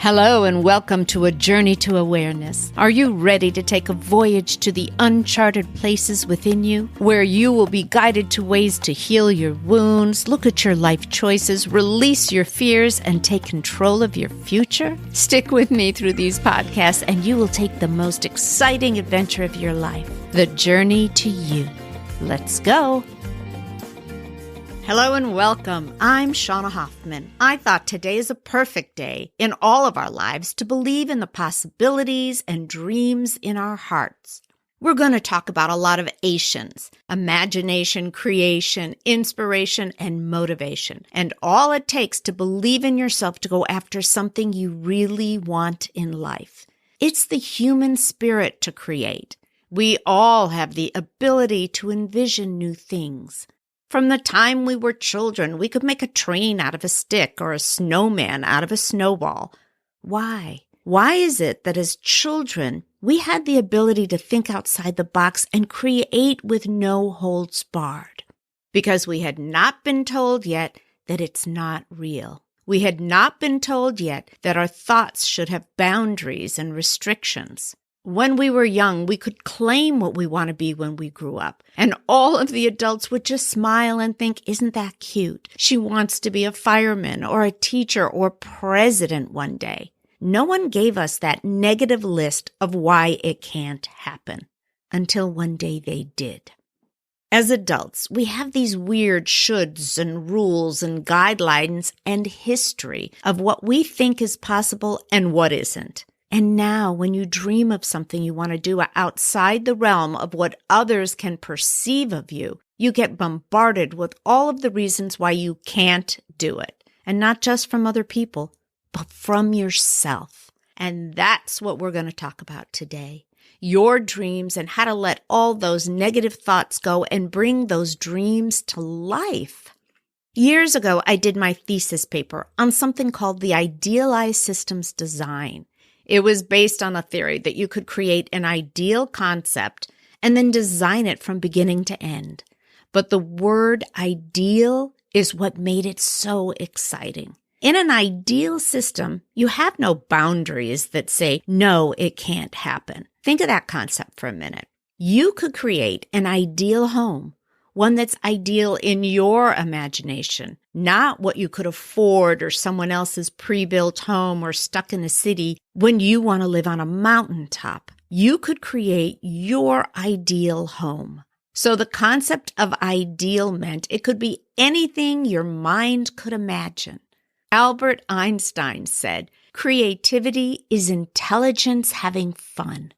Hello and welcome to A Journey to Awareness. Are you ready to take a voyage to the uncharted places within you, where you will be guided to ways to heal your wounds, look at your life choices, release your fears, and take control of your future? Stick with me through these podcasts and you will take the most exciting adventure of your life, the journey to you. Let's go. Hello and welcome. I'm Shauna Hoffman. I thought today is a perfect day in all of our lives to believe in the possibilities and dreams in our hearts. We're going to talk about a lot of ations: imagination, creation, inspiration, and motivation, and all it takes to believe in yourself to go after something you really want in life. It's the human spirit to create. We all have the ability to envision new things. From the time we were children, we could make a train out of a stick or a snowman out of a snowball. Why? Why is it that as children, we had the ability to think outside the box and create with no holds barred? Because we had not been told yet that it's not real. We had not been told yet that our thoughts should have boundaries and restrictions. When we were young, we could claim what we want to be when we grew up. And all of the adults would just smile and think, isn't that cute? She wants to be a fireman or a teacher or president one day. No one gave us that negative list of why it can't happen until one day they did. As adults, we have these weird shoulds and rules and guidelines and history of what we think is possible and what isn't. And now when you dream of something you want to do outside the realm of what others can perceive of you, you get bombarded with all of the reasons why you can't do it. And not just from other people, but from yourself. And that's what we're going to talk about today. Your dreams and how to let all those negative thoughts go and bring those dreams to life. Years ago, I did my thesis paper on something called the idealized systems design. It was based on a theory that you could create an ideal concept and then design it from beginning to end. But the word ideal is what made it so exciting. In an ideal system, you have no boundaries that say, no, it can't happen. Think of that concept for a minute. You could create an ideal home, one that's ideal in your imagination, not what you could afford or someone else's pre-built home or stuck in a city when you want to live on a mountaintop. You could create your ideal home. So the concept of ideal meant it could be anything your mind could imagine. Albert Einstein said, creativity is intelligence having fun.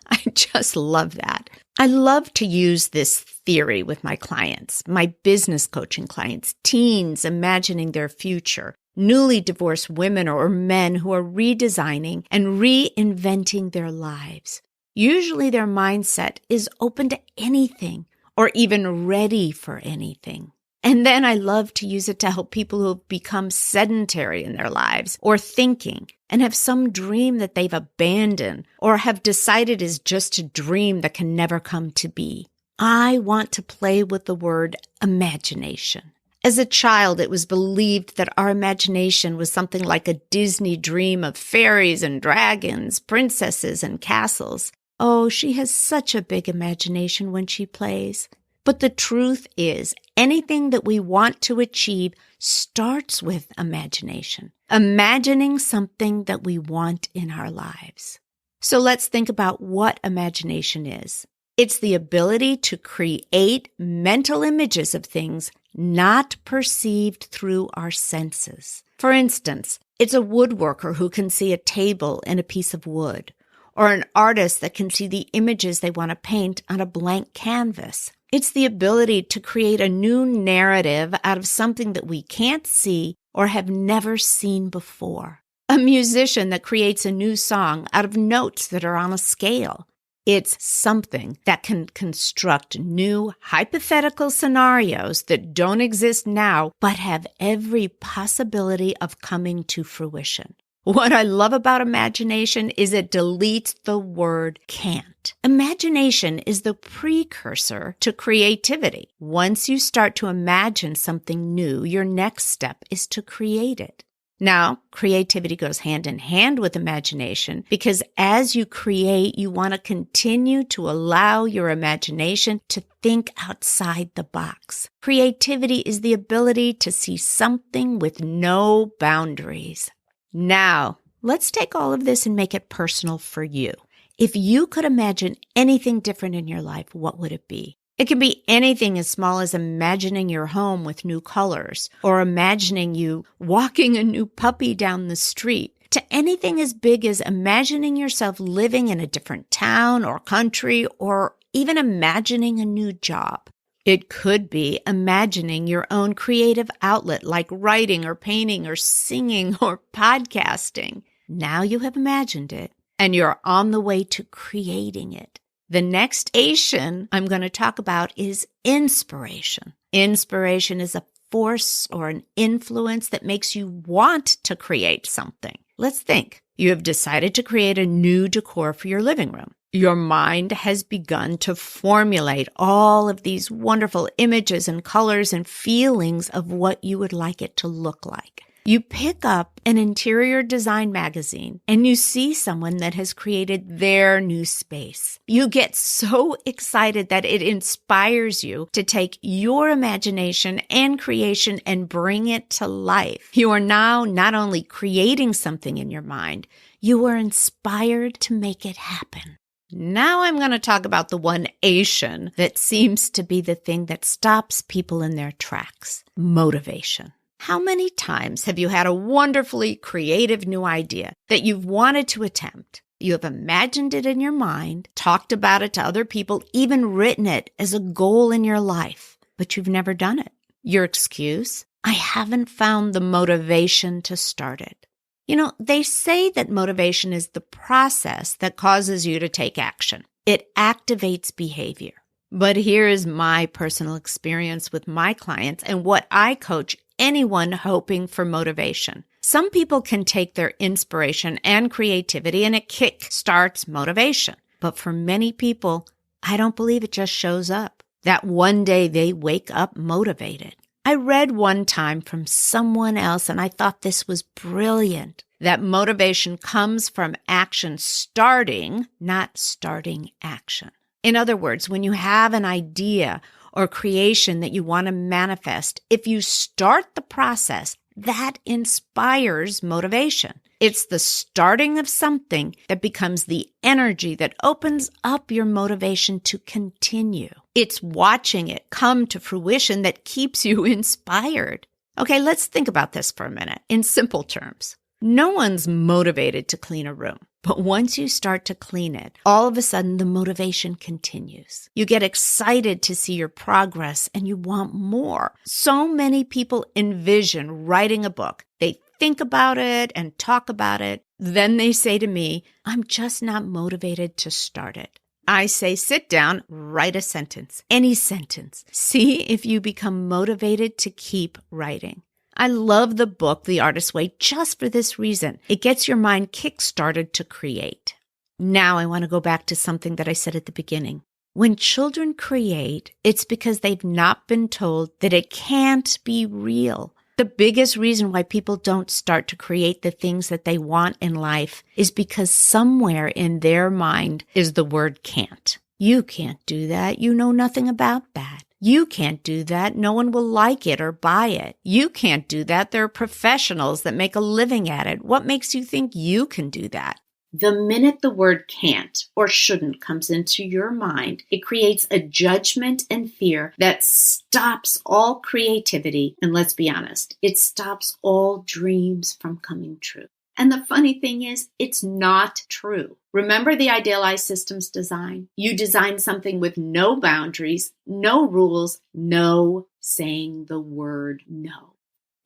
I just love that. I love to use this theory with my clients, my business coaching clients, teens imagining their future, newly divorced women or men who are redesigning and reinventing their lives. Usually their mindset is open to anything or even ready for anything. And then I love to use it to help people who have become sedentary in their lives or thinking and have some dream that they've abandoned or have decided is just a dream that can never come to be. I want to play with the word imagination. As a child, it was believed that our imagination was something like a Disney dream of fairies and dragons, princesses and castles. Oh, she has such a big imagination when she plays. But the truth is, anything that we want to achieve starts with imagination. Imagining something that we want in our lives. So let's think about what imagination is. It's the ability to create mental images of things not perceived through our senses. For instance, it's a woodworker who can see a table and a piece of wood, or an artist that can see the images they want to paint on a blank canvas. It's the ability to create a new narrative out of something that we can't see or have never seen before. A musician that creates a new song out of notes that are on a scale. It's something that can construct new hypothetical scenarios that don't exist now, but have every possibility of coming to fruition. What I love about imagination is it deletes the word can't. Imagination is the precursor to creativity. Once you start to imagine something new, your next step is to create it. Now, creativity goes hand in hand with imagination because as you create, you want to continue to allow your imagination to think outside the box. Creativity is the ability to see something with no boundaries. Now, let's take all of this and make it personal for you. If you could imagine anything different in your life, what would it be? It can be anything as small as imagining your home with new colors or imagining you walking a new puppy down the street, to anything as big as imagining yourself living in a different town or country or even imagining a new job. It could be imagining your own creative outlet like writing or painting or singing or podcasting. Now you have imagined it and you're on the way to creating it. The next ation I'm going to talk about is inspiration. Inspiration is a force or an influence that makes you want to create something. Let's think. You have decided to create a new decor for your living room. Your mind has begun to formulate all of these wonderful images and colors and feelings of what you would like it to look like. You pick up an interior design magazine and you see someone that has created their new space. You get so excited that it inspires you to take your imagination and creation and bring it to life. You are now not only creating something in your mind, you are inspired to make it happen. Now I'm going to talk about the one ation that seems to be the thing that stops people in their tracks: motivation. How many times have you had a wonderfully creative new idea that you've wanted to attempt? You have imagined it in your mind, talked about it to other people, even written it as a goal in your life, but you've never done it. Your excuse? I haven't found the motivation to start it. You know, they say that motivation is the process that causes you to take action. It activates behavior. But here is my personal experience with my clients and what I coach anyone hoping for motivation. Some people can take their inspiration and creativity and it kick-starts motivation. But for many people, I don't believe it just shows up. That one day they wake up motivated. I read one time from someone else and I thought this was brilliant. That motivation comes from action starting, not starting action. In other words, when you have an idea or creation that you want to manifest, if you start the process, that inspires motivation. It's the starting of something that becomes the energy that opens up your motivation to continue. It's watching it come to fruition that keeps you inspired. Okay, let's think about this for a minute in simple terms. No one's motivated to clean a room, but once you start to clean it, all of a sudden the motivation continues. You get excited to see your progress and you want more. So many people envision writing a book. They think about it and talk about it. Then they say to me, I'm just not motivated to start it. I say, sit down, write a sentence, any sentence. See if you become motivated to keep writing. I love the book, The Artist's Way, just for this reason. It gets your mind kick-started to create. Now I want to go back to something that I said at the beginning. When children create, it's because they've not been told that it can't be real. The biggest reason why people don't start to create the things that they want in life is because somewhere in their mind is the word can't. You can't do that. You know nothing about that. You can't do that. No one will like it or buy it. You can't do that. There are professionals that make a living at it. What makes you think you can do that? The minute the word can't or shouldn't comes into your mind, it creates a judgment and fear that stops all creativity. And let's be honest, it stops all dreams from coming true. And the funny thing is, it's not true. Remember the idealized systems design? You design something with no boundaries, no rules, no saying the word no.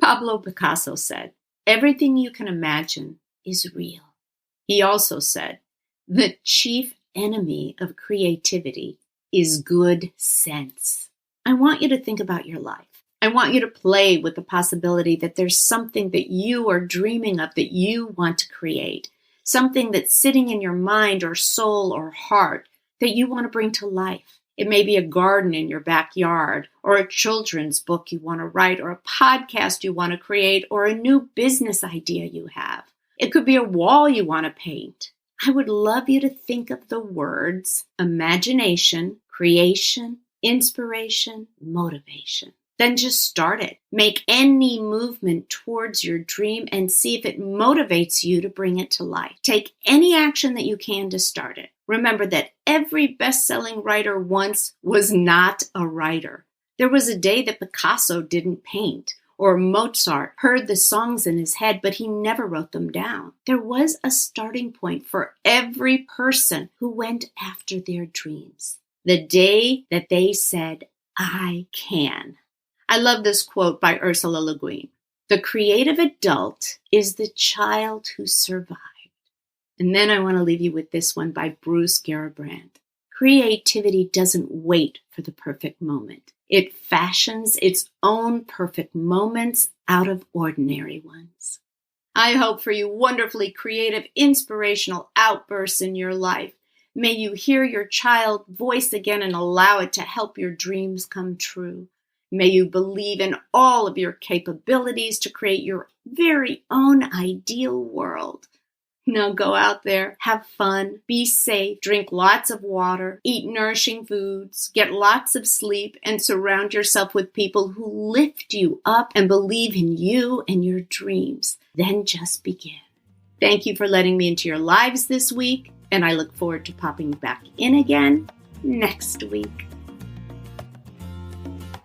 Pablo Picasso said, everything you can imagine is real. He also said, the chief enemy of creativity is good sense. I want you to think about your life. I want you to play with the possibility that there's something that you are dreaming of that you want to create, something that's sitting in your mind or soul or heart that you want to bring to life. It may be a garden in your backyard, or a children's book you want to write, or a podcast you want to create, or a new business idea you have. It could be a wall you want to paint. I would love you to think of the words imagination, creation, inspiration, motivation. Then just start it. Make any movement towards your dream and see if it motivates you to bring it to life. Take any action that you can to start it. Remember that every best-selling writer once was not a writer. There was a day that Picasso didn't paint, or Mozart heard the songs in his head, but he never wrote them down. There was a starting point for every person who went after their dreams. The day that they said, I can. I love this quote by Ursula Le Guin. The creative adult is the child who survived. And then I want to leave you with this one by Bruce Garrabrand. Creativity doesn't wait for the perfect moment. It fashions its own perfect moments out of ordinary ones. I hope for you wonderfully creative, inspirational outbursts in your life. May you hear your child voice again and allow it to help your dreams come true. May you believe in all of your capabilities to create your very own ideal world. Now go out there, have fun, be safe, drink lots of water, eat nourishing foods, get lots of sleep, and surround yourself with people who lift you up and believe in you and your dreams. Then just begin. Thank you for letting me into your lives this week, and I look forward to popping back in again next week.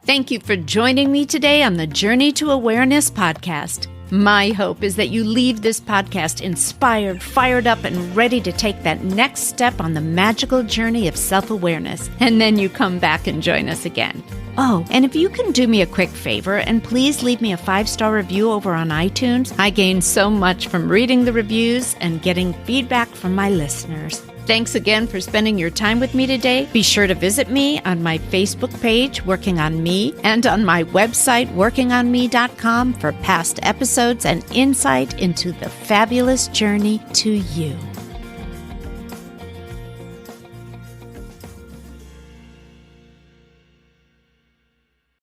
Thank you for joining me today on the Journey to Awareness podcast. My hope is that you leave this podcast inspired, fired up, and ready to take that next step on the magical journey of self-awareness. And then you come back and join us again. Oh, and if you can do me a quick favor and please leave me a 5-star review over on iTunes. I gain so much from reading the reviews and getting feedback from my listeners. Thanks again for spending your time with me today. Be sure to visit me on my Facebook page, Working on Me, and on my website, workingonme.com, for past episodes and insight into the fabulous journey to you.